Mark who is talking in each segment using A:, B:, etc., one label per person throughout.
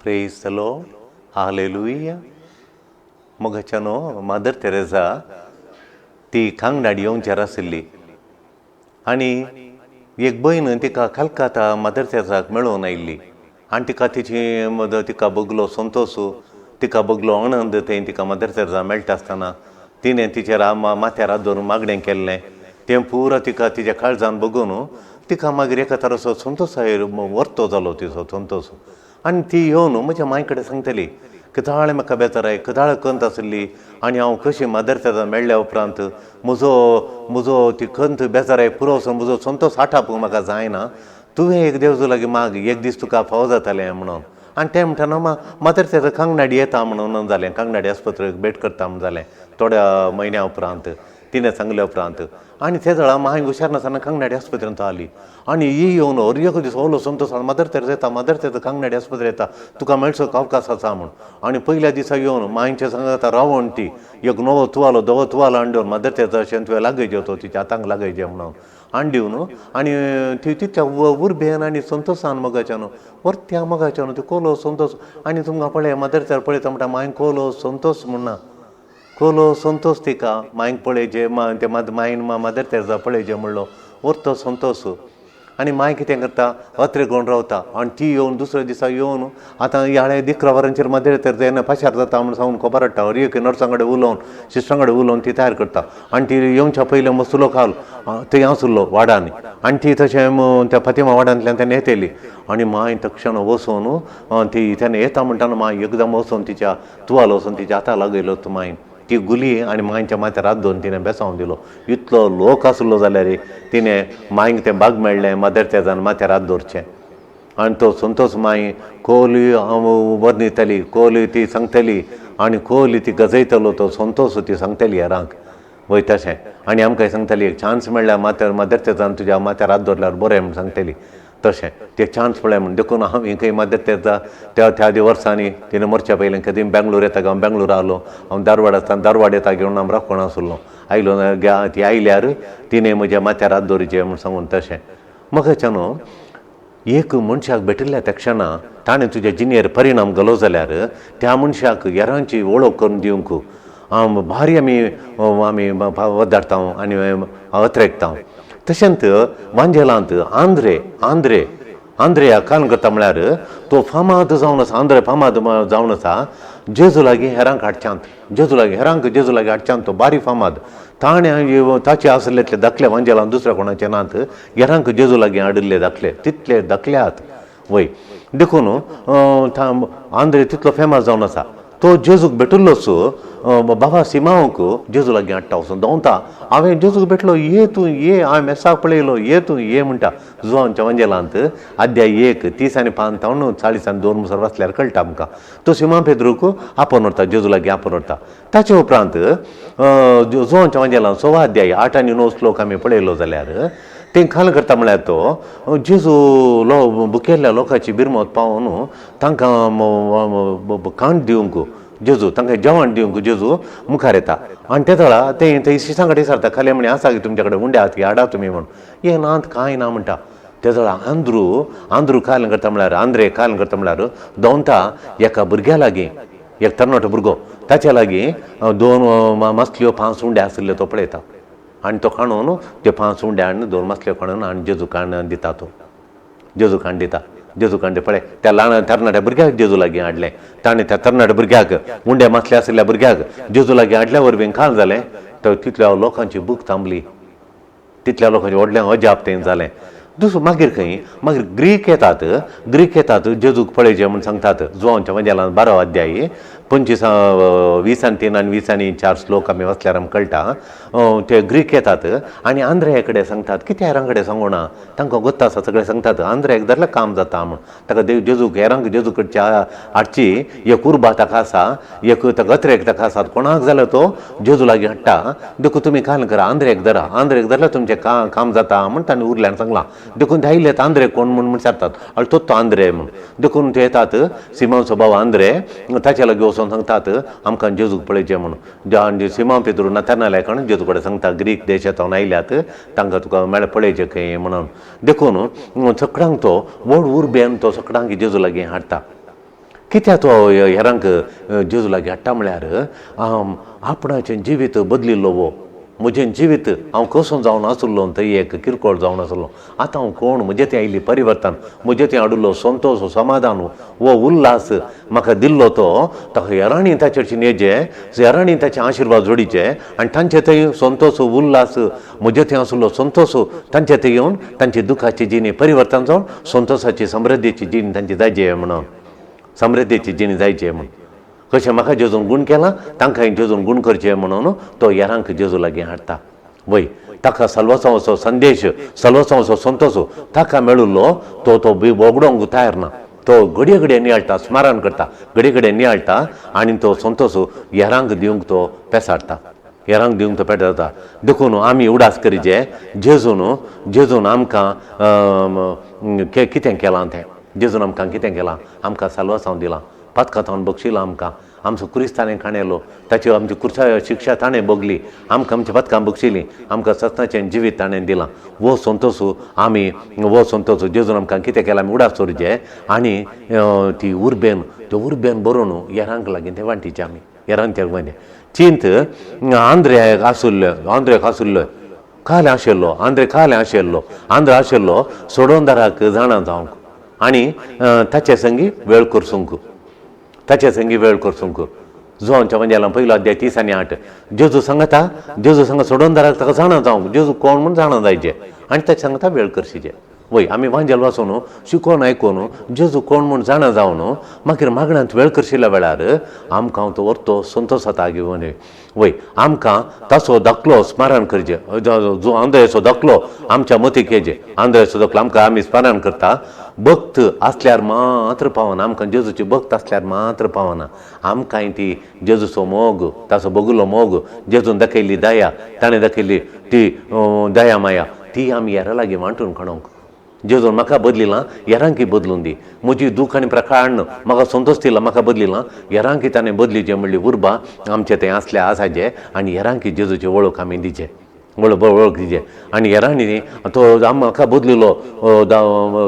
A: Praise the Lord, hallelujah. मोगाच्यानो mother Teresa ती खांगडाडी येवंचार आशिल्ली आनी एक भयण तिका कलकत्ता मदर तेरेसाक मेळोवन आयिल्ली आनी तिका बगलो संतोष, तिका बगलो आनंद थंय तिका मदर तेरेसा मेळटा आसतना तिणें तिचेर माथ्यार हात धरून मागणें केल्लें. तें पुरो तिका तिच्या काळजान बघून तिका मागीर एका तराचो संतोशायेर वर्तो जालो तिचो संतोश. आनी ती येवन म्हज्या मांय कडेन सांगतली किताळे म्हाका बेजाराय, किताळे कंत आसली आनी हांव कशी मदर तेरेसा मेळ्ळ्या उपरांत म्हजो ती कंत बेजाराय पुरो वचून म्हजो संतोश हाटापूंक म्हाका जायना. तुवें एक देवजो लागीं माग, एक दीस तुका फावो जातालें म्हणून. आनी तें म्हणटाना मदर तेरेसा कांगनाडी येता म्हणून जालें, कांगनाडी आस्पत्रेक भेट करता म्हणून जालें थोड्या म्हयन्या उपरांत तिणें सांगल्या उपरांत. आनी ते वेळा मांय हुशार नासतना कांगनाडी आस्पत्रेंत आली आनी ही येवन हर एक दीस ओलो संतोश मदर तेरेसा येता, मदर तेरेसा कांगनाडी आस्पत्रेंत येता, तुका मेळचो अवकाश आसा म्हूण. आनी पयल्या दिसा येवन मांयच्या सांगता रावण ती एक नवो तुवालो हाडून मदर तेरेसा अशें तुवें लागयचें तो तिच्या हातांक लागयचें म्हणून हाडून दिवन आनी ती तितल्या उर्बेन आनी संतोशान मोगाच्यान त्या मोगाच्यान ती कोलो संतोश. आनी तुमकां पळय मदर तेरेसा पळयता म्हणटा मांय कोलो संतोश म्हणना, कोलो संतोश तिका मांयक पळयचे ते मांयन मदर तेरेसा पळयचे म्हणलो व्हरतो संतोश. आनी मांय कितें करता अत्रे कोण रावता आनी ती येवन दुसऱ्या दिसा येवन आतां ह्या दिकरावरांचेर मदर तेरेसा येना पाशार जाता म्हणून सांगून खबर हाडटा. हर एक नर्सां कडेन उलोवन सिस्टरां कडेन उलोवन ती तयार करता. आनी ती येवच्या पयलीं मसुलो खाल थंय आसलो वाडान आनी ती तशें त्या फातिमा वाड्यांतल्यान तेन्ना येतली. आनी मांय तक्षण वचून ती तेन्ना येता म्हणटाना मांय एकदम वचून तिच्या तुवालो वचून तिच्या हाता लागयलो मांयन ती गुली आनी मांयच्या माथ्यार हात धरून तिणें बेसांवन दिलो. इतलो लोक आसलो जाल्यार तिणें मांयक तें भाग मेळ्ळें मदर तेरेसान माथ्यार हात धरचें. आनी तो संतोश मांय कोली वर्णितली, कोली ती सांगतली आनी कोली ती गजयतलो तो संतोश ती सांगतली हेरांक वय तशें. आनी आमकां सांगतली एक चान्स मेळ्ळ्यार मदर तेरेसान तुज्या माथ्यार हात धरल्यार बरें म्हूण सांगतली. तशें ते चान्स पळय म्हूण देखून हांव खंय मदर तेरेसा त्या वर्सांनी तिणें मरच्या पयलें कधी बेंगलोर येता हांव बेंगलोर आलो, हांव धारवाड आसतना धारवाड येता घेवन हांव राखण आसलो आयलो ती आयल्यार तिणें म्हज्या माथ्यार हात धरचें म्हूण सांगून तशें. मोगाच्यान एक मनशाक भेटिल्ल्या त्या क्षणां ताणें तुज्या जिणेर परिणाम घालो जाल्यार त्या मनशाक हेरांची वळख करून दिवंक भारी आमी वदारता आनी अत्रेकता. तशेंच वांजेलांत आंद्रे कान करता म्हळ्यार तो फामाद जावन आसा, आंद्रे फामाद जावन आसा जेजू लागीं हेरांक हाडच्यांत, जेजू लागीं हाडच्यांत तो बारी फामाद. ताणें ताचे आसलेले दाखले वांजेलांत दुसऱ्या कोणाचे नात, हेरांक जेजू लागीं हाडिल्ले दाखले तितले दाखल्यात वय. देखून आंद्रे तितलो फेमस जावन आसा. तो जेजूक भेटुल्लोच बाबा सिमांक जेजू लागीं हाडटा वचून धांवता. हांवें जेजूक भेटलो, ये तूं ये, हांवें मेसाक पळयलो, ये तूं ये म्हणटा. जुवांच्या वंजेलांत अध्याय 1 30 आनी 5 40 आनी 2 मुसर वाचल्यार कळटा आमकां. तो सिमा पेद्रूक आपोवन व्हरता, जेजू लागीं आपोवन व्हरता. ताचे उपरांत जुवांच्या वंजेलांत 6 अध्याय 8 आनी 9 श्लोक आमी पळयलो जाल्यार तें खाल करता म्हळ्यार तो जेजू बुकेल्ल्या लोकांची बिरमत पावोन तांकां खाण दिवंक जेजू, तांकां जेवण दिवंक जेजू मुखार येता. आनी ते वेळा ते शिसां कडेन विचारता खाली म्हणे आसा की तुमचे कडेन उंडे आहात की हाडा तुमी म्हूण. हे नात कांय ना म्हणटा. ते वेळा आंद्रू काल करता म्हळ्यार आंद्रे काल करता म्हळ्यार धांवता एका भुरग्या लागीं, एक तरणाटो भुरगो ताच्या लागीं 2 मसल्यो 5 उंडे आसले तो पळयता आनी तो काडून ते 5 उंडे हाडून 2 मसल्यो काडून आनी जेजू काण दिता. तो जेजू काण दिता. जेजू कांडे पळय त्या ल्हान तरणाट्या भुरग्याक जेजू लागीं हाडलें. ताणें त्या तरणाट्या भुरग्याक उंडे मसले आशिल्ल्या भुरग्याक जेजू लागीं हाडल्या वरवीं काल जालें. तर तितल्या लोकांची भूक थांबली, तितल्या लोकांचें व्हडलें अजाप तें जालें. मागीर ग्रीक येतात जेजूक पळयचें म्हूण सांगतात. जुवांच्या वंजेलांत 12 अध्याय 25 20 आनी 3 आनी 20 आनी 4 श्लोक आमी वाचल्यार आमकां कळटा. ते ग्रीक येतात आनी आंद्रे कडेन सांगतात. कित्या हेरां कडेन सांगूना, तांकां गोत्ता आसा सगळें सांगतात. आंद्रेक धरलें काम जाता म्हूण ताका जेजूक हेरांक जेजू कडच्या हाडची एक उर्बा ताका आसा, एक ताका अत्रेक ताका आसा. कोणाक जाल्यार तो जेजू लागीं हाडटा. देखून तुमी काल करा, आंद्रेक धरल्यार तुमचें काम जाता म्हूण ताणें उरल्यान सांगलां. देखून ते आयले आंद्रे कोण म्हूण विचारतात आनी तो आंद्रे म्हूण. देखून ते येतात सिमांचो भाव आंद्रे ताचे लागीं वचून सांगतात आमकां जेजूक पळयचें म्हणून. आनी सिमां पेद्रू नातानाल्याकण जेजू कडेन सांगता ग्रीक देशांतून आयल्यात तांकां तुका पळयचें खंय म्हणून. देखून सगळ्यांक तो व्हड उर्बेन तो सगळ्यांक जेजू लागीं हाडटा. कित्याक तो हेरांक जेजू लागीं हाडटा म्हळ्यार आपणाचें जिवीत बदलिल्लो वो म्हजें जिवीत हांव कसो जावन आसलो थंय एक किरकोळ जावन आसलो आतां हांव कोण म्हजें तें आयिल्ली परिवर्तन म्हजें तें हाडिल्लो संतोश समाधान वो उल्हास म्हाका दिल्लो तो ताका हेरांनी ताचेर येजे हेरांनी ताचे आशिर्वाद जोडिचे आनी तांचे थंय संतोश उल्हास म्हजें तें आसलो संतोश तांचे थंय येवन तांची दुखाची जिणी परिवर्तन जावन संतोशाची समृद्धीची जिणी तांची जायचे म्हणून समृद्धीची जिणी जायचे म्हणून कशें म्हाका जेजून गूण केलां तांकांय जेजून गूण करचें म्हणून तो हेरांक जेजू लागीं हाडटा वय ताका सल्वसांचो संदेश सल्वसांचो संतोश ताका मेळिल्लो तो वगडोंक तयार ना तो घडये घडये नियाळटा स्मरण करता घडये घडये नियाळटा आनी तो संतोश हेरांक दिवंक तो पेसाडटा हेरांक दिवंक तो पेटाडटा देखून आमी उडास करीचे जेजून आमकां कितें केलां तें जेजून आमकां कितें केलां आमकां साल्वासांव दिलां पातकातावन बक्षिलां आमकां आमचो क्रिस्त ताणें खाणेलो ताची आमची कुर्सा शिक्षा ताणें भोगली आमकां आमच्या पातकां बक्षिलीं आमकां सत्नाचें जिवीत ताणें दिलां वो संतोश जेजून आमकां कितें केलां आमी उडास दवरचें आनी ती उर्बेन बरोवन हेरांक लागीं तें वांटीचें आमी हेरांक तें म्हणजे चिंत आंद्र्याक आशिल्लो काले आशिल्लो आंध्र आशिल्लो सोडोंदाराक जाणा जावंक आनी ताचे संगी वेळ करसूंक जोच्या वंजेलां पयलो अध्याय 30 आनी 8 जेजू सांगता सोडोंदाराक ताका जाणा जावंक जेजू कोण म्हूण जाणा जायचें आनी ताचे सांगता वेळ करशीचें वय आमी वांजेल वाचून शिकोवन आयकून जेजू कोण म्हूण जाणा जावन मागीर मागण्यांत वेळ करशिल्ल्या वेळार आमकां तो व्हरतो संतोशाता घेवन वय आमकां ताचो दाखलो स्मरण करचें जो आंद्रेचो दाखलो आमच्या मतीक येजे आंद्रेचो दाखलो आमकां आमी स्मरण करता भक्त आसल्यार मात्र पावना आमकां जेजूची भक्त आसल्यार मात्र पावना आमकांय ती जेजूचो मोग ताचो बगुलो मोग जेजून दाखयल्ली दया ताणें दाखयल्ली ती दया माया ती आमी हेरां लागीं वांटून काडूंक जेजून म्हाका बदलिलां हेरांकी बदलून दी म्हजी दूख आनी प्रकांड म्हाका संतोश दिला म्हाका बदलिलां हेरांकी ताणें बदलीचें म्हणली उर्बा आमचें तें आसलें आसाचें आनी हेरांकी जेजूची वळख आमी दिचें वळख दिचें आनी हेरांनी तो म्हाका बदलिलो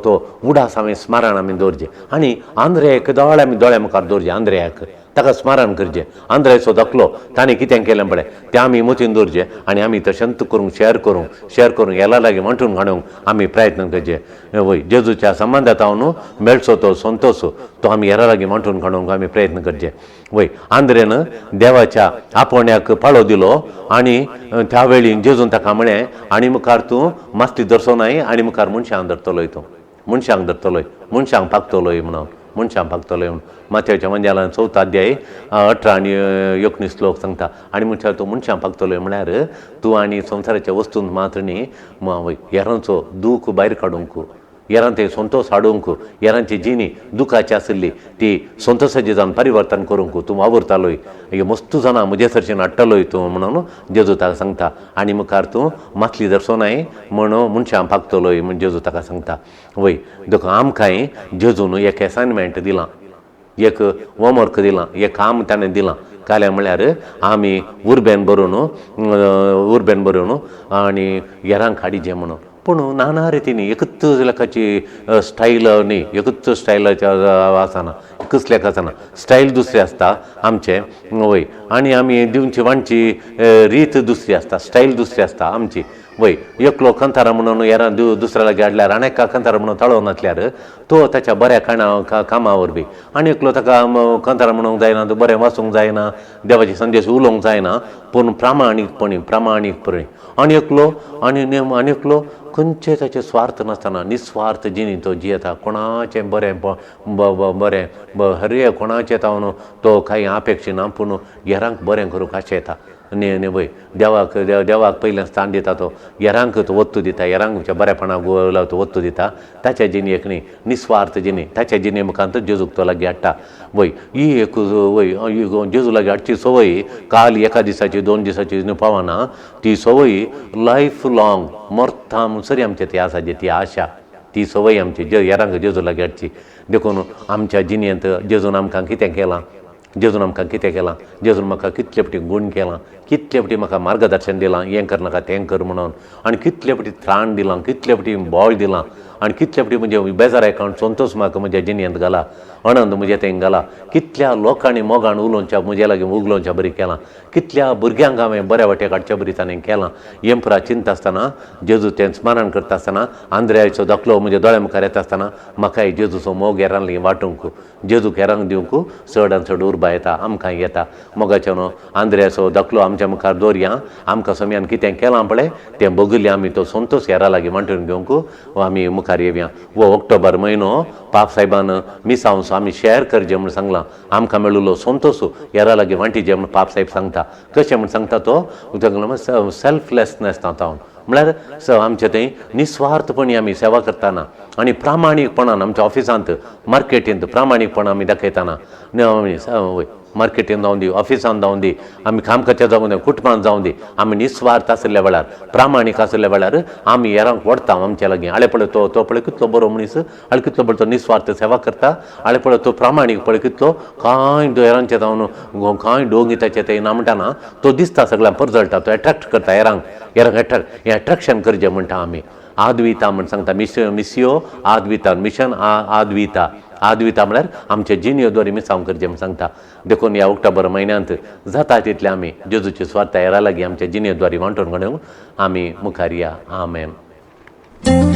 A: तो उडास हांवें स्मरण आमी दवरचें आनी आंद्र्याक दोळ्या मुखार दवरचें आंद्र्याक ताका स्मरण करचें आंद्रेचो दाखलो ताणें कितें केलें पळय तें आमी मतीन दवरचें आनी आमी तो शंत करूंक शेअर करूंक हेला लागीं वांटून काडूंक आमी प्रयत्न करचे वय जेजूच्या संबंदांत न्हू मेळचो तो संतोश तो आमी हेरा लागीं वांटून काडूंक आमी प्रयत्न करचे वय आंद्रेन देवाच्या आपोण्याक पाळो दिलो आनी त्या वेळी जेजून ताका म्हळें आनी मुखार तूं मास्ती दर्शोनाय आनी मुखार मनशांक धरतलोय तूं मनशांक पागतलोय म्हणून मनशांक पागतलोय म्हणून माथ्याच्या वंजेलां 4 अध्याय 18 आनी 19 श्लोक सांगता आनी मनशां तूं मनशांक पागतलोय म्हळ्यार तूं आनी संवसाराच्या वस्तूंत मात्र न्ही हेरांचो दूख भायर काडूंक हेरां ते संतोश हाडूंक हेरांची जिणी दुखाची आसली ती संतोशाची जावन परिवर्तन करूंक तूं वावुरतालोय हे मस्तू जाणां म्हजे सरचेन हाडटलोय तूं म्हणून जेजू ताका सांगता आनी मुखार तूं मातली दर्शोनाय म्हणून मनशांक पागतलोय म्हण जेजू ताका सांगता वय देखून आमकांय जेजून एक एसायनमेंट दिलां एक होमवर्क दिलां एक काम ताणें दिलां काल्यां म्हळ्यार आमी उर्बेन बरोवन आनी हेरांक हाडिचें म्हणून पूण नाना रितीनी एकूच लेखाची स्टायल न्ही एकूच स्टायलाच्या आसना एकूच लेख आसना स्टायल दुसरी आसता आमचे वय आनी आमी दिवची वांटची रीत दुसरी आसता स्टायल दुसरी आसता आमची वय एकलो कंथारा म्हणून हेरां दुसऱ्या लागीं हाडल्यार आनी एका कंथारा म्हणून ताळो नासल्यार तो ताच्या बऱ्या कामा वरवीं आनी एकलो ताका कंथारा म्हणूंक जायना तो बरें वाचूंक जायना देवाचे संदेश उलोवंक जायना पूण प्रामाणीकपणी आनी एकलो खंयचे ताचे स्वार्थ नासतना निस्वार्थ जिणी तो जियेता कोणाचें बरें हरे कोणाचें तावन तो कांय अपेक्षा ना पूण हेरांक बरें करूंक आशेता वय देवाक पयलें स्थान दिता तो हेरांक तो वस्तू दिता हेरांक बरेपणाक तो वस्तू दिता ताच्या जिणयेक न्ही निस्वार्थ जिणी ताच्या जिणे मुखांत जेजूक तो लागीं हाडटा वय ही एक वय जेजू लागीं हाडची संवय काल एका दिसाची 2 दिसाची पावना ती संवय लायफ लाँग मरता म्हणसरी आमचें ती आसा ती आशा ती संवय आमची हेरांक जेजू लागीं हाडची देखून आमच्या जिणयेंत जेजून आमकां कितें केलां जेजून म्हाका कितले फावटी गूण केलां कितले फावटी म्हाका मार्गदर्शन दिलां हें कर नाका तें कर म्हणून आनी कितले फावटी त्राण दिलां कितले फावटी बळ दिलां आनी कितले फावटी म्हणजे बेजार एकावंट संतोश म्हाका म्हज्या जिणेंत घाला, आनंद म्हज्या थंय घाला. कितल्या लोकांनी मोगान उलोवच्या म्हज्या लागीं उगलोवच्या बरी केलां, कितल्या भुरग्यांक हांवें बऱ्या वाटेक हाडच्या बरी ताणें केलां. येंपरा चिंता आसतना, जेजू तें स्मरण करता आसतना, आंद्र्याचो धाकलो म्हज्या दोळ्या मुखार येता आसतना म्हाकाय जेजूचो मोग हेरांक वांटूंक, जेजूक हेरांक दिवंक चड आनी चड उर्बा येता, आमकां येता. मोगाचें न्हू आंद्र्याचो धाकलो आमच्या मुखार दवरया, आमकां सम्यान कितें केलां पळय तें बगुल्या आमी तो संतोश हेरा लागीं वांटून घेवंक आमी मुखार येवया. वो ऑक्टोबर म्हयनो पाप साहेबान मिसांवस आमी शेअर करचें म्हूण सांगलां. आमकां मेळिल्लो संतोश हेरा लागीं वांटिचें म्हूण पाप साहेब सांगता. कशें म्हूण सांगता तो सेल्फलेसनेस तावन म्हळ्यार आमचे थंय निस्वार्थपणी आमी सेवा करतना आनी प्रामाणीकपणान आमच्या ऑफिसांत मार्केटींत प्रामाणीकपण आमी दाखयतना मार्केटींत जावं दी, ऑफिसांत जावं दी, आमी कामकाच्या जावं दी, कुटुंबांत जावं दी, आमी निस्वार्थ आसल्या वेळार प्रामाणीक आसल्या वेळार आमी हेरांक वडटा आमच्या लागीं. आळे पळय तो पळय कितलो बरो मनीस, आळे कितलो बरो तो निस्वार्थ सेवा करता, आळे पळय तो प्रामाणीक पळय कितलो, कांय हेरांचे जावन कांय डोंगिताचे ते ना म्हणटाना तो दिसता सगळ्यांक परजळटा, तो एट्रॅक्ट करता हेरांक एट्रॅक्शन करचें म्हणटा आमी. आद्विता म्हण सांगता, मिसियो आद्विता, मिशन आद्विता म्हळ्यार आमचे जिणेद्वारे मिसांव करचें म्हण सांगता. देखून ह्या ऑक्टोबर म्हयन्यांत जाता तितले आमी जेजूचे स्वार्थ हेरा लागीं आमच्या जिणेद्वारे वांटून घेवंक आमी मुखार या. आमेन.